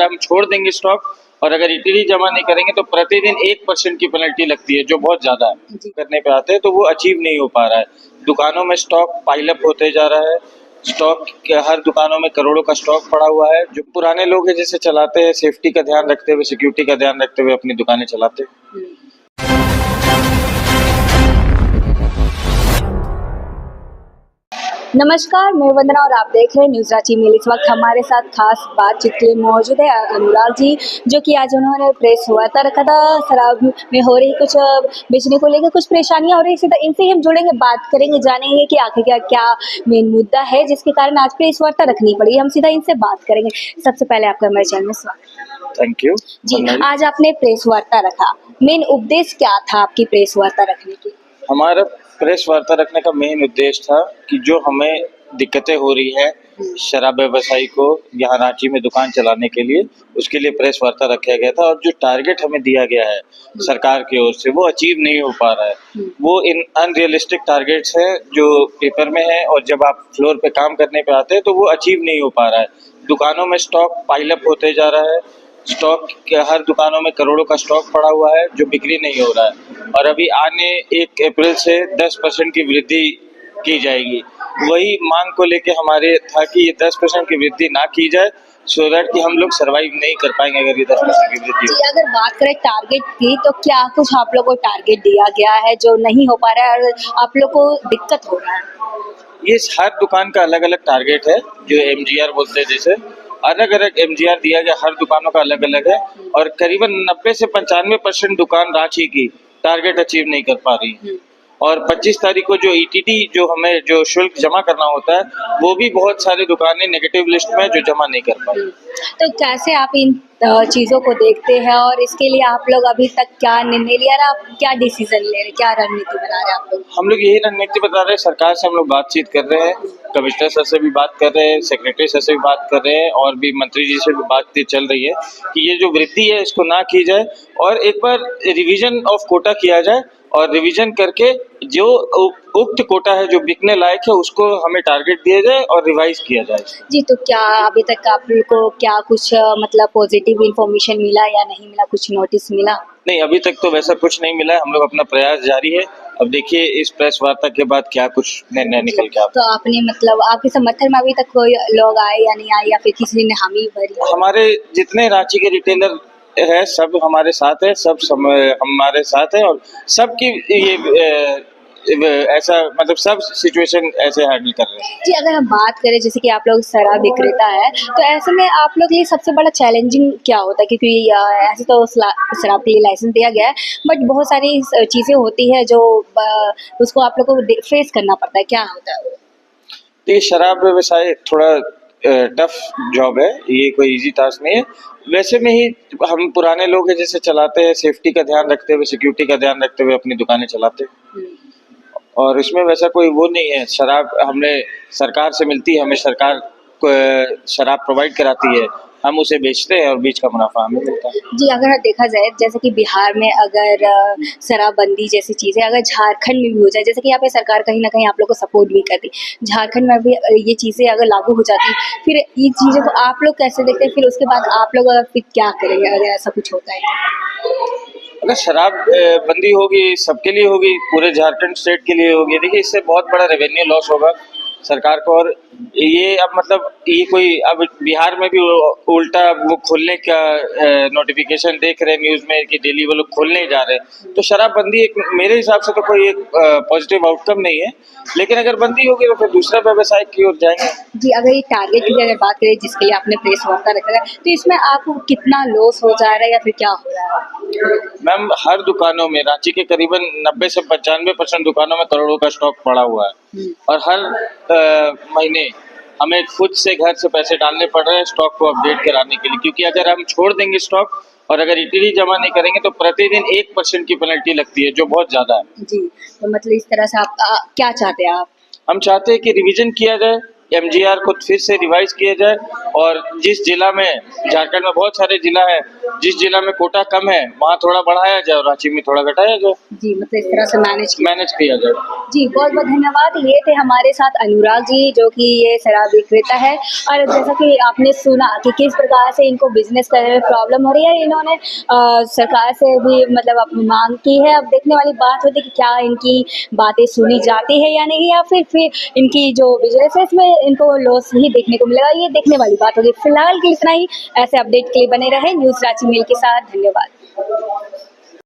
हम छोड़ देंगे स्टॉक और अगर ईटीडी जमा नहीं करेंगे तो प्रतिदिन 1% की पेनल्टी लगती है, जो बहुत ज्यादा है। करने पे आते हैं तो वो अचीव नहीं हो पा रहा है। दुकानों में स्टॉक पाइलअप होते जा रहा है। स्टॉक हर दुकानों में करोड़ों का स्टॉक पड़ा हुआ है। जो पुराने लोग हैं जैसे चलाते हैं, सेफ्टी का ध्यान रखते हुए, सिक्योरिटी का ध्यान रखते हुए अपनी दुकानें चलाते हैं। नमस्कार, मैं वंदना और आप देख रहे हैं न्यूज़ रांची मेल। इस वक्त हमारे साथ खास बातचीत के लिए मौजूद है अनुराग जी, जो कि आज उन्होंने प्रेस वार्ता रखा था। शराब में हो रही कुछ बेचने को लेकर कुछ परेशानियां हो रही है, इनसे हम जुड़ेंगे, बात करेंगे, जानेंगे कि आखिर क्या मेन मुद्दा है जिसके कारण आज प्रेस वार्ता रखनी पड़ी। हम सीधा इनसे बात करेंगे। सबसे पहले आपका हमारे चैनल में स्वागत। थैंक यू जी, आज आपने प्रेस वार्ता रखा, मेन उद्देश्य क्या था आपकी प्रेस वार्ता रखने की? हमारा प्रेस वार्ता रखने का मेन उद्देश्य था कि जो हमें दिक्कतें हो रही है शराब व्यवसायी को यहाँ रांची में दुकान चलाने के लिए, उसके लिए प्रेस वार्ता रखा गया था। और जो टारगेट हमें दिया गया है सरकार की ओर से, वो अचीव नहीं हो पा रहा है। वो इन अनरियलिस्टिक टारगेट्स हैं जो पेपर में है, और जब आप फ्लोर पे काम करने पे आते हैं तो वो अचीव नहीं हो पा रहा है। दुकानों में स्टॉक पाइलअप होते जा रहा है। स्टॉक हर दुकानों में करोड़ों का स्टॉक पड़ा हुआ है जो बिक्री नहीं हो रहा है। और अभी आने 1 अप्रैल से 10% की वृद्धि की जाएगी। वही मांग को लेके हमारे था कि ये 10% की वृद्धि ना की जाए, सो दैट कि हम लोग सर्वाइव नहीं कर पाएंगे अगर ये 10% की वृद्धि जी, अगर बात करें टारगेट की, तो क्या कुछ आप लोग को टारगेट दिया गया है जो नहीं हो पा रहा है और आप लोग को दिक्कत हो रहा है? ये हर दुकान का अलग अलग टारगेट है, जो एमजीआर बोलते हैं, जैसे अलग अलग एमजीआर दिया गया, हर दुकानों का अलग अलग है। और करीबन 90 से 95% दुकान रांची की टारगेट अचीव नहीं कर पा रही है। और 25 तारीख को जो ईटीडी जो हमें जो शुल्क जमा करना होता है, वो भी बहुत सारी दुकानें नेगेटिव लिस्ट में जो जमा नहीं कर पाई। तो कैसे आप इन चीज़ों को देखते हैं और इसके लिए आप लोग अभी तक क्या निर्णय लिया और आप क्या डिसीजन ले रहे हैं, क्या रणनीति बना रहे हैं आप लोग? हम लोग यही रणनीति बता रहे हैं, सरकार से हम लोग बातचीत कर रहे हैं, कमिश्नर सर से भी बात कर रहे हैं, सेक्रेटरी सर से भी बात कर रहे हैं, और भी मंत्री जी से भी बातचीत चल रही है कि ये जो वृद्धि है इसको ना की जाए, और एक बार रिवीजन ऑफ कोटा किया जाए, और रिवीजन करके जो उक्त कोटा है जो बिकने लायक है उसको हमें टारगेट दिया जाए और रिवाइज किया जाए। जी, तो क्या अभी तक आप लोग को क्या कुछ मतलब पॉजिटिव इन्फॉर्मेशन मिला या नहीं मिला, कुछ नोटिस मिला? नहीं, अभी तक तो वैसा कुछ नहीं मिला है। हम लोग अपना प्रयास जारी है। अब देखिए इस प्रेस वार्ता के बाद क्या कुछ निर्णय निकल के आता तो आपने मतलब आपके समर्थन में अभी तक कोई लोग आए या नहीं आए, या फिर किसी ने हामी भरी? है। हमारे जितने रांची के रिटेलर है सब हमारे साथ है, हमारे साथ है, और सबकी ये ऐसा मतलब सब सिचुएशन ऐसे हैंडल कर रहे हैं। जी, अगर हम बात करें जैसे कि आप लोग शराब विक्रेता है, तो ऐसे में आप लोग के लिए सबसे बड़ा चैलेंजिंग क्या होता है? क्योंकि ऐसे तो शराब के लिए लाइसेंस दिया गया है, बट बहुत सारी चीज़ें होती है जो उसको आप लोग को फेस करना पड़ता है, क्या होता है वो? तो ये शराब व्यवसाय थोड़ा टफ जॉब है, ये कोई इजी टास्क नहीं है। वैसे में ही हम पुराने लोग हैं जैसे चलाते हैं, सेफ्टी का ध्यान रखते हुए, सिक्योरिटी का ध्यान रखते हुए अपनी दुकानें चलाते हैं। और इसमें वैसा कोई वो नहीं है। शराब हमने सरकार से मिलती है, हमें सरकार शराब प्रोवाइड कराती है, हम उसे बेचते हैं और बीच का मुनाफा हमें मिलता है। जी, अगर देखा जाए जैसे कि बिहार में अगर शराबबंदी जैसी चीज़ें अगर झारखंड में भी हो जाए, जैसे कि यहाँ पे सरकार कहीं न कहीं आप लोग को सपोर्ट भी करती, झारखंड में भी ये चीज़ें अगर लागू हो जाती, फिर ये चीज़ों को आप लोग कैसे देखते हैं? फिर उसके बाद आप लोग फिर क्या करेंगे अगर ऐसा कुछ होता है तो? अगर शराब बंदी होगी, सबके लिए होगी, पूरे झारखंड स्टेट के लिए होगी। देखिए इससे बहुत बड़ा रेवेन्यू लॉस होगा सरकार को। और ये अब मतलब ये कोई अब बिहार में भी उल्टा वो खोलने का नोटिफिकेशन देख रहे हैं न्यूज में कि डेली वो लोग खोलने ही जा रहे हैं। तो शराबबंदी एक मेरे हिसाब से तो कोई एक पॉजिटिव आउटकम नहीं है, लेकिन अगर बंदी होगी तो फिर दूसरा व्यवसाय की ओर जाएंगे। जी, अगर ये टारगेट की अगर बात करें जिसके लिए आपने प्रेस वार्ता रखा है, तो इसमें आपको कितना लॉस हो जा रहा है या फिर क्या हो रहा है? मैम हर दुकानों में रांची के करीबन 90 से 95% दुकानों में करोड़ों का स्टॉक पड़ा हुआ है। और हर महीने हमें खुद से घर से पैसे डालने पड़ रहे हैं स्टॉक को अपडेट कराने के लिए, क्योंकि अगर हम छोड़ देंगे स्टॉक और अगर ईटीडी जमा नहीं करेंगे तो प्रतिदिन 1% की पेनल्टी लगती है, जो बहुत ज्यादा है। जी, तो मतलब इस तरह से आप क्या चाहते हैं आप? हम चाहते हैं कि रिवीजन किया जाए एमजीआर को फिर से रिवाइज किया जाए और जिस जिला में, झारखंड में बहुत सारे जिला है, जिस जिला में कोटा कम है वहाँ थोड़ा बढ़ाया जाए और रांची में थोड़ा घटाया जाए, जी, मतलब इस तरह से मैनेज किया जाए। जी, बहुत बहुत धन्यवाद। ये थे हमारे साथ अनुराग जी, जो कि ये शराब विक्रेता है, और जैसा कि आपने सुना कि किस प्रकार से इनको बिजनेस करने में प्रॉब्लम हो रही है। इन्होंने सरकार से भी मतलब अपनी मांग की है। अब देखने वाली बात होती है कि क्या इनकी बातें सुनी जाती है या नहीं, या फिर इनकी जो बिजनेस है इसमें इनको लॉस ही देखने को मिलेगा, ये देखने वाली बात होगी। फिलहाल के लिए इतना ही। ऐसे अपडेट के लिए बने रहे न्यूज़ रांची मेल के साथ। धन्यवाद।